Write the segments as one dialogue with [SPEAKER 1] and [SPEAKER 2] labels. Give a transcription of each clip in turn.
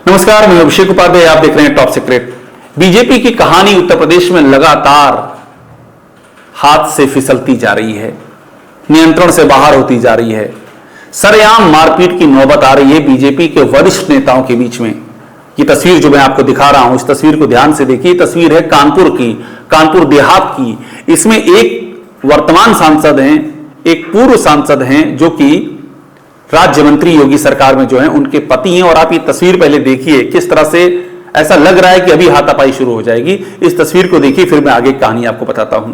[SPEAKER 1] नमस्कार, मैं अभिषेक उपाध्याय, आप देख रहे हैं टॉप सीक्रेट। बीजेपी की कहानी उत्तर प्रदेश में लगातार हाथ से फिसलती जा रही है, नियंत्रण से बाहर होती जा रही है। सरेआम मारपीट की नौबत आ रही है बीजेपी के वरिष्ठ नेताओं के बीच में। ये तस्वीर जो मैं आपको दिखा रहा हूं, इस तस्वीर को ध्यान से देखिए। तस्वीर है कानपुर की, कानपुर देहात की। इसमें एक वर्तमान सांसद हैं, एक पूर्व सांसद हैं जो कि राज्य मंत्री योगी सरकार में जो है उनके पति हैं। और आप ये तस्वीर पहले देखिए, किस तरह से ऐसा लग रहा है कि अभी हाथापाई शुरू हो जाएगी। इस तस्वीर को देखिए, फिर मैं आगे कहानी आपको बताता हूं।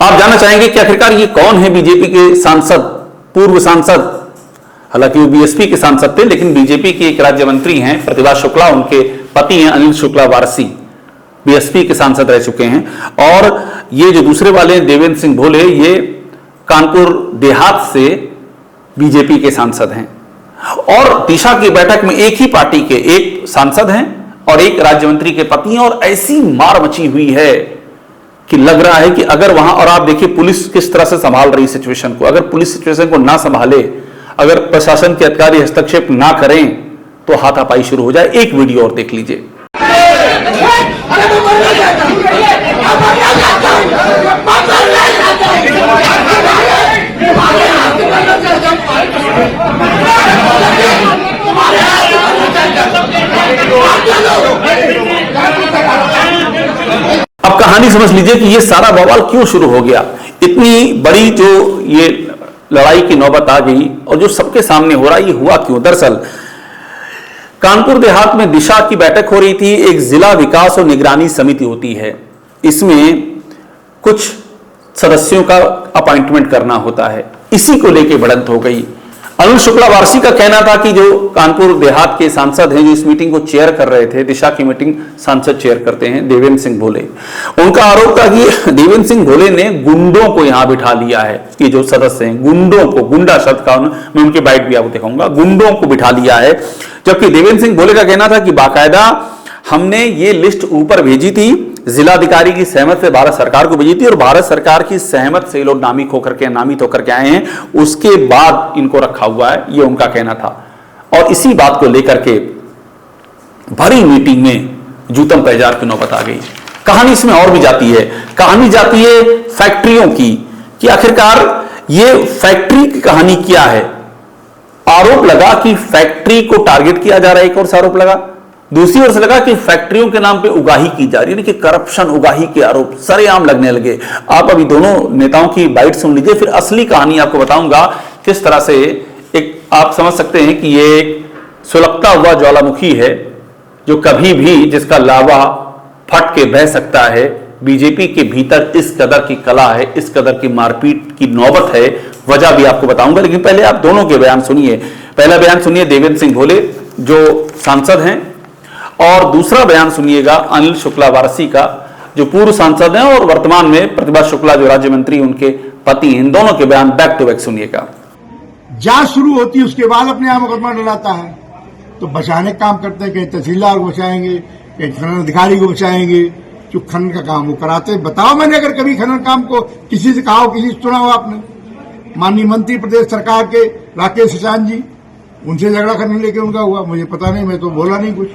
[SPEAKER 1] आप जानना चाहेंगे कि आखिरकार ये कौन है बीजेपी के सांसद, पूर्व सांसद। हालांकि वो बीएसपी के सांसद थे, लेकिन बीजेपी के एक राज्य मंत्री हैं प्रतिभा शुक्ला, उनके पति हैं अनिल शुक्ला वारसी, बीएसपी के सांसद रह चुके हैं। और ये जो दूसरे वाले हैं देवेंद्र सिंह भोले, ये कानपुर देहात से बीजेपी के सांसद हैं। और दिशा की बैठक में एक ही पार्टी के एक सांसद हैं और एक राज्य मंत्री के पति हैं। और ऐसी मार मची हुई है कि लग रहा है कि अगर वहां, और आप देखिए पुलिस किस तरह से संभाल रही सिचुएशन को, अगर पुलिस सिचुएशन को ना संभाले, अगर प्रशासन के अधिकारी हस्तक्षेप ना करें तो हाथापाई शुरू हो जाए। एक वीडियो और देख लीजिए। अब कहानी समझ लीजिए कि ये सारा बवाल क्यों शुरू हो गया। इतनी बड़ी जो ये लड़ाई की नौबत आ गई और जो सबके सामने हो रहा है, ये हुआ क्यों? दरअसल कानपुर देहात में दिशा की बैठक हो रही थी। एक जिला विकास और निगरानी समिति होती है, इसमें कुछ सदस्यों का अपॉइंटमेंट करना होता है। इसी को लेकर बढ़त हो गई। अनिल शुक्ला वारसी का कहना था कि जो कानपुर देहात के सांसद हैं, जो इस मीटिंग को चेयर कर रहे थे, दिशा की मीटिंग सांसद चेयर करते हैं देवेंद्र सिंह भोले, उनका आरोप था कि देवेंद्र सिंह भोले ने गुंडों को यहां बिठा लिया है। ये जो सदस्य हैं, गुंडों को, गुंडा शब्द का मैं उनकी बाइट भी आपको दिखाऊंगा, गुंडों को बिठा लिया है। जबकि देवेंद्र सिंह भोले का कहना था कि बाकायदा हमने ये लिस्ट ऊपर भेजी थी, जिलाधिकारी की सहमत से भारत सरकार को भेजी थी, और भारत सरकार की सहमत से लोग नामित होकर के आए हैं, उसके बाद इनको रखा हुआ है, ये उनका कहना था। और इसी बात को लेकर के भरी मीटिंग में जूतम पैजार की नौबत आ गई। कहानी इसमें और भी जाती है, कहानी जाती है फैक्ट्रियों की, कि आखिरकार ये फैक्ट्री की कहानी क्या है। आरोप लगा कि फैक्ट्री को टारगेट किया जा रहा है, एक और से आरोप लगा। दूसरी ओर से लगा कि फैक्ट्रियों के नाम पे उगाही की जा रही है, कि करप्शन, उगाही के आरोप सरेआम लगने लगे। आप अभी दोनों नेताओं की बाइट सुन लीजिए, फिर असली कहानी आपको बताऊंगा किस तरह से एक, आप समझ सकते हैं कि ये एक सुलगता हुआ ज्वालामुखी है जो कभी भी, जिसका लावा फट के बह सकता है। बीजेपी के भीतर इस कदर की कला है, इस कदर की मारपीट की नौबत है, वजह भी आपको बताऊंगा। लेकिन पहले आप दोनों के बयान सुनिए। पहला बयान सुनिए देवेंद्र सिंह भोले जो सांसद हैं, और दूसरा बयान सुनिएगा अनिल शुक्ला वारसी का, जो पूर्व सांसद हैं और वर्तमान में प्रतिभा शुक्ला जो राज्य मंत्री, उनके पति। इन दोनों के बयान बैक टू बैक सुनिएगा।
[SPEAKER 2] जांच शुरू होती है, उसके बाद अपने यहां मुकदमा डलाता है, तो बचाने का काम करते हैं। कहीं तहसीलदार को बचाएंगे, कहीं खनन अधिकारी को बचाएंगे, जो खनन का काम वो कराते। बताओ, मैंने अगर कभी खनन काम को किसी से कहा हो, किसी से सुना हो आपने? माननीय मंत्री प्रदेश सरकार के राकेश सिचान जी, उनसे झगड़ा करने लेके उनका हुआ, मुझे पता नहीं, मैं तो बोला नहीं कुछ।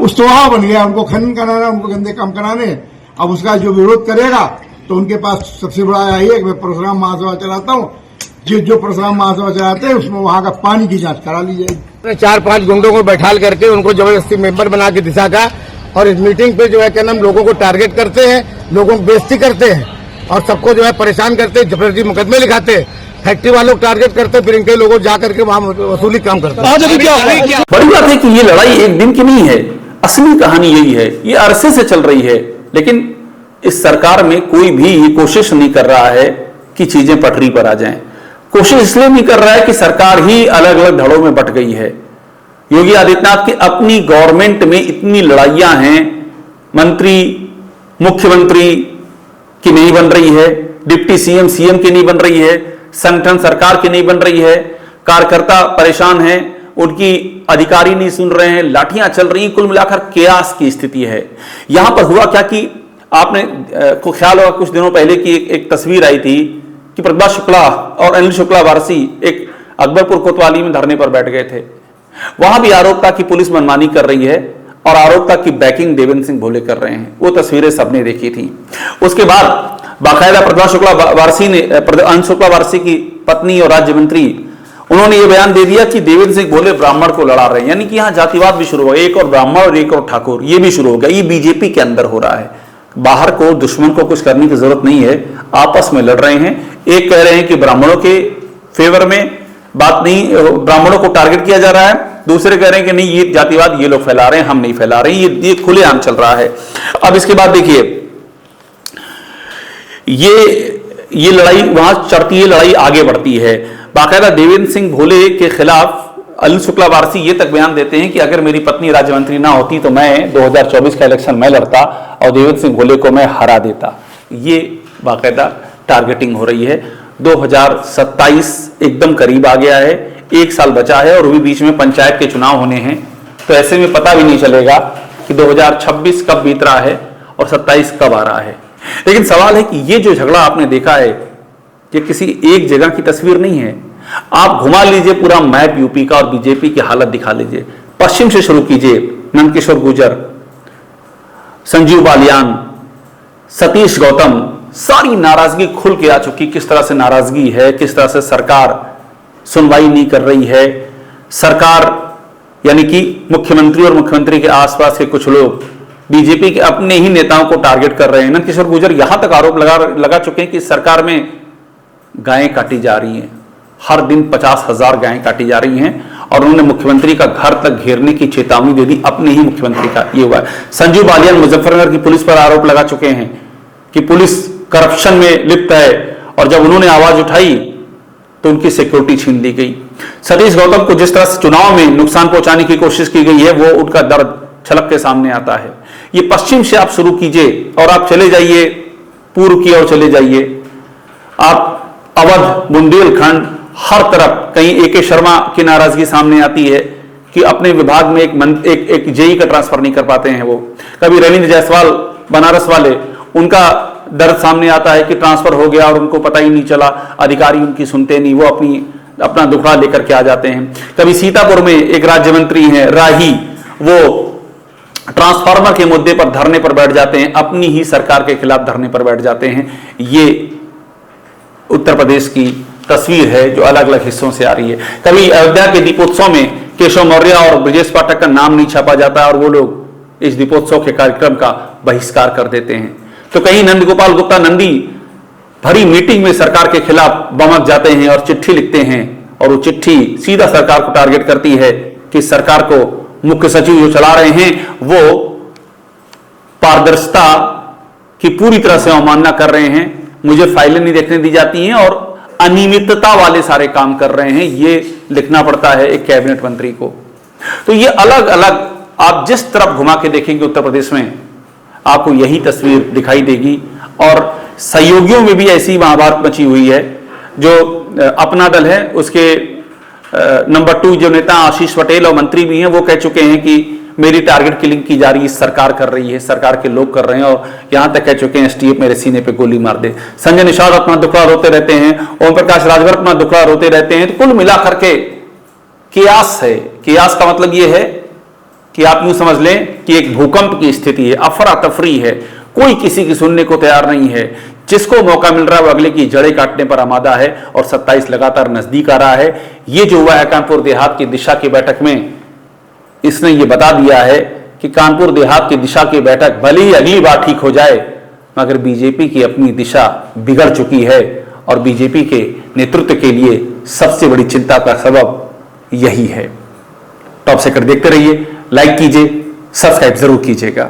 [SPEAKER 2] उस स्वभाव बन गया, उनको खनन कराना, उनको गंदे काम कराने। अब उसका जो विरोध करेगा तो उनके पास सबसे बड़ा यही है कि मैं परशुराम महासभा चलाता हूँ, जो परशुराम महासभा चलाते हैं उसमें वहां का पानी की जांच करा ली जाएगी।
[SPEAKER 3] 4-5 गुंडों को बैठाल करके उनको जबरदस्ती मेंबर बना के दिशा का, और इस मीटिंग पे जो है क्या नाम, लोगों को टारगेट करते हैं, लोगों को बेइज्जती करते हैं और सबको जो है परेशान करते हैं, जबरदस्ती मुकदमे लिखाते हैं, फैक्ट्री वालों को टारगेट करते हैं, फिर इनके लोगों जाकर के वहां वसूली काम करते हैं।
[SPEAKER 1] बड़ी बात है कि ये लड़ाई एक दिन की नहीं है, असली कहानी यही है, ये अरसे से चल रही है। लेकिन इस सरकार में कोई भी ये कोशिश नहीं कर रहा है कि चीजें पटरी पर आ जाएं। कोशिश इसलिए नहीं कर रहा है कि सरकार ही अलग अलग धड़ों में बट गई है। योगी आदित्यनाथ की अपनी गवर्नमेंट में इतनी लड़ाइयां हैं, मंत्री मुख्यमंत्री की नहीं बन रही है, डिप्टी सीएम सीएम की नहीं बन रही है, संगठन सरकार की नहीं बन रही है, कार्यकर्ता परेशान हैं, उनकी अधिकारी नहीं सुन रहे हैं, लाठियां चल रही हैं, कुल मिलाकर केयास की स्थिति है। यहां पर हुआ क्या कि आपने को ख्याल होगा कुछ दिनों पहले की एक तस्वीर आई थी कि प्रतिभा शुक्ला और अनिल शुक्ला वारसी एक अकबरपुर कोतवाली में धरने पर बैठ गए थे। वहां भी आरोप था कि पुलिस मनमानी कर रही है और आरोप था कि बैकिंग देवेंद्र सिंह भोले कर रहे हैं। वो तस्वीरें सबने देखी थी। उसके बाद बाकायदा प्रतिभा शुक्ला वारसी ने, अनिल शुक्ला वारसी की पत्नी और राज्य मंत्री, उन्होंने ये बयान दे दिया कि देवेंद्र सिंह भोले ब्राह्मण को लड़ा रहे हैं, यानी कि यहां जातिवाद भी शुरू हो गया, एक और ब्राह्मण और एक और ठाकुर, ये भी शुरू हो गया। ये बीजेपी के अंदर हो रहा है। बाहर को दुश्मन को कुछ करने की जरूरत नहीं है, आपस में लड़ रहे हैं। एक कह रहे हैं कि ब्राह्मणों के फेवर में बात नहीं, ब्राह्मणों को टारगेट किया जा रहा है, दूसरे कह रहे हैं कि नहीं ये जातिवाद ये लोग फैला रहे हैं, हम नहीं फैला रहे हैं। ये खुलेआम चल रहा है। अब इसके बाद देखिए ये लड़ाई वहां चढ़ती है, लड़ाई आगे बढ़ती है। बाकायदा देवेंद्र सिंह भोले के खिलाफ अनिल शुक्ला वारसी ये तक बयान देते हैं कि अगर मेरी पत्नी राज्य मंत्री ना होती तो मैं 2024 का इलेक्शन मैं लड़ता और देवेंद्र सिंह भोले को मैं हरा देता। ये बाकायदा टारगेटिंग हो रही है। 2027 एकदम करीब आ गया है, एक साल बचा है और भी बीच में पंचायत के चुनाव होने हैं, तो ऐसे में पता भी नहीं चलेगा कि 2026 कब बीत रहा है और 27 कब आ रहा है। लेकिन सवाल है कि ये जो झगड़ा आपने देखा है ये किसी एक जगह की तस्वीर नहीं है। आप घुमा लीजिए पूरा मैप यूपी का और बीजेपी की हालत दिखा लीजिए। पश्चिम से शुरू कीजिए, नंदकिशोर गुर्जर, संजीव बालियान, सतीश गौतम, सारी नाराजगी खुल के आ चुकी। किस तरह से नाराजगी है, किस तरह से सरकार सुनवाई नहीं कर रही है। सरकार यानी कि मुख्यमंत्री और मुख्यमंत्री के आसपास के कुछ लोग बीजेपी के अपने ही नेताओं को टारगेट कर रहे हैं। नंदकिशोर गुर्जर यहां तक आरोप लगा चुके हैं कि सरकार में गायें काटी जा रही हैं, हर दिन 50,000 गायें काटी जा रही हैं और उन्होंने मुख्यमंत्री का घर तक घेरने की चेतावनी दे दी अपने ही मुख्यमंत्री का। ये हुआ है। संजीव बालियान मुजफ्फरनगर की पुलिस पर आरोप लगा चुके हैं कि पुलिस करप्शन में लिप्त है और जब उन्होंने आवाज उठाई तो उनकी सिक्योरिटी छीन ली गई। सतीश गौतम को जिस तरह से चुनाव में नुकसान पहुंचाने की कोशिश की गई है वो उनका दर्द छलक के सामने आता है। ये पश्चिम से आप शुरू कीजिए और आप चले जाइए पूर्व की ओर चले जाइए, आप अवध, बुंदेलखंड, हर तरफ कहीं AK शर्मा की नाराजगी सामने आती है कि अपने विभाग में एक जेई का ट्रांसफर नहीं कर पाते हैं वो। कभी रविंद्र जायसवाल बनारस वाले, उनका दर्द सामने आता है कि ट्रांसफर हो गया और उनको पता ही नहीं चला, अधिकारी उनकी सुनते नहीं, वो अपना दुखड़ा लेकर के आ जाते हैं। कभी सीतापुर में एक राज्य मंत्री हैं राही, वो ट्रांसफार्मर के मुद्दे पर धरने पर बैठ जाते हैं, अपनी ही सरकार के खिलाफ धरने पर बैठ जाते हैं। ये उत्तर प्रदेश की तस्वीर है जो अलग अलग हिस्सों से आ रही है। कभी अयोध्या के दीपोत्सव में केशव मौर्य और ब्रजेश पाठक का नाम नहीं छापा जाता और वो लोग इस दीपोत्सव के कार्यक्रम का बहिष्कार कर देते हैं। तो कहीं नंदगोपाल गुप्ता नंदी भरी मीटिंग में सरकार के खिलाफ बमक जाते हैं और चिट्ठी लिखते हैं और वो चिट्ठी सीधा सरकार को टारगेट करती है कि सरकार को मुख्य सचिव जो चला रहे हैं वो पारदर्शिता की पूरी तरह से अवमानना कर रहे हैं, मुझे फाइलें नहीं देखने दी जाती हैं और अनियमितता वाले सारे काम कर रहे हैं, ये लिखना पड़ता है एक कैबिनेट मंत्री को। तो ये अलग अलग आप जिस तरफ घुमा के देखेंगे उत्तर प्रदेश में आपको यही तस्वीर दिखाई देगी। और सहयोगियों में भी ऐसी महाभारत मची हुई है। जो अपना दल है उसके नंबर 2 जो नेता आशीष पटेल और मंत्री भी हैं वो कह चुके हैं कि मेरी टारगेट किलिंग की जा रही है, सरकार कर रही है, सरकार के लोग कर रहे हैं और यहां तक कह चुके हैं STF मेरे सीने पे गोली मार दे। संजय निषाद अपना दुखड़ा रोते रहते हैं, ओम प्रकाश राजभर अपना दुखड़ा रोते रहते हैं। तो कुल मिलाकर के कियास है। कियास का मतलब यह है कि आप यूं समझ लें कि एक भूकंप की स्थिति है, अफरा तफरी है, कोई किसी की सुनने को तैयार नहीं है। जिसको मौका मिल रहा है वो अगले की जड़ें काटने पर आमादा है और 27 लगातार नजदीक आ रहा है। ये जो हुआ है कानपुर देहात की दिशा की बैठक में, इसने ये बता दिया है कि कानपुर देहात की दिशा की बैठक भले ही अगली बार ठीक हो जाए मगर बीजेपी की अपनी दिशा बिगड़ चुकी है और बीजेपी के नेतृत्व के लिए सबसे बड़ी चिंता का सबब यही है। टॉप सेक्टर देखते रहिए, लाइक कीजिए, सब्सक्राइब जरूर कीजिएगा।